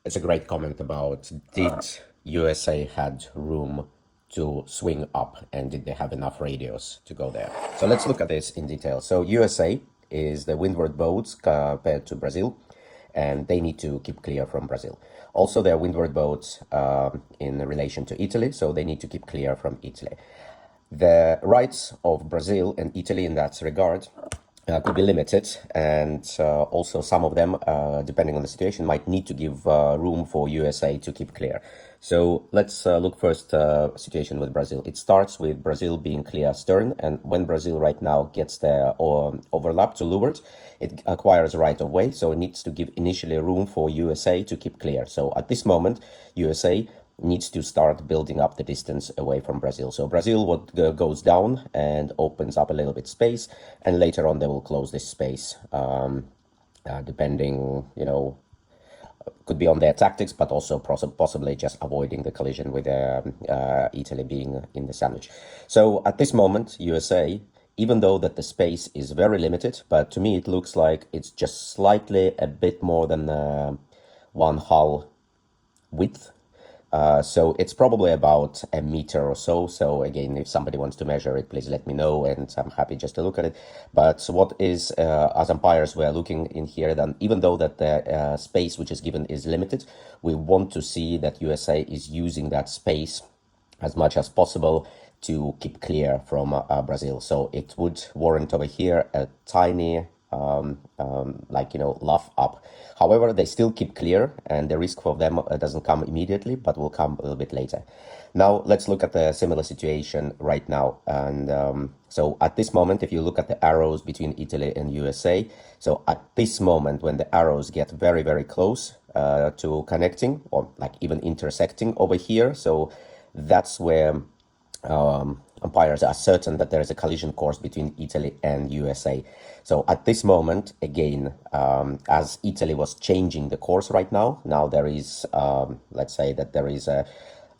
It's a great comment about did USA had room to swing up and did they have enough radios to go there? So let's look at this in detail. So USA is the windward boats compared to Brazil, and they need to keep clear from Brazil. Also, there are windward boats in relation to Italy, so they need to keep clear from Italy. The rights of Brazil and Italy in that regard could be limited, and also some of them, depending on the situation, might need to give room for USA to keep clear. So let's look first situation with Brazil. It starts with Brazil being clear stern, and when Brazil right now gets their overlap to leeward, it acquires right of way, so it needs to give initially room for USA to keep clear. So at this moment, USA needs to start building up the distance away from Brazil. So Brazil goes down and opens up a little bit space, and later on they will close this space, depending, could be on their tactics, but also possibly just avoiding the collision with Italy being in the sandwich. So at this moment, USA, even though that the space is very limited, but to me it looks like it's just slightly a bit more than one hull width. So it's probably about a meter or so. So again, if somebody wants to measure it, please let me know, and I'm happy just to look at it. But what is, as umpires, we're looking in here, then even though that the space which is given is limited, we want to see that USA is using that space as much as possible to keep clear from Brazil. So it would warrant over here a tiny luff up. However, they still keep clear, and the risk for them doesn't come immediately, but will come a little bit later. Now let's look at the similar situation right now. And so at this moment, if you look at the arrows between Italy and USA, so at this moment when the arrows get very, very close to connecting, or like even intersecting over here, so that's where umpires are certain that there is a collision course between Italy and USA. So at this moment, again, as Italy was changing the course right now, there is, let's say that there is a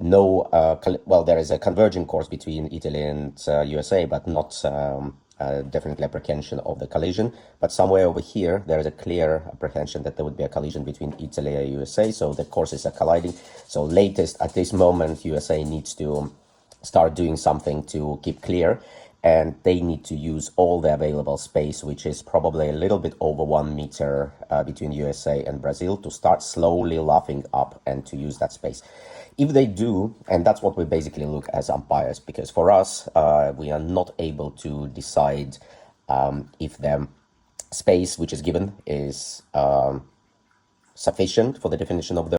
there is a converging course between Italy and USA, but not definitely apprehension of the collision. But somewhere over here, there is a clear apprehension that there would be a collision between Italy and USA. So the courses are colliding. So latest at this moment, USA needs to start doing something to keep clear, and they need to use all the available space, which is probably a little bit over 1 meter between USA and Brazil, to start slowly luffing up and to use that space. If they do, and that's what we basically look as umpires, because for us, we are not able to decide if the space which is given is sufficient for the definition of the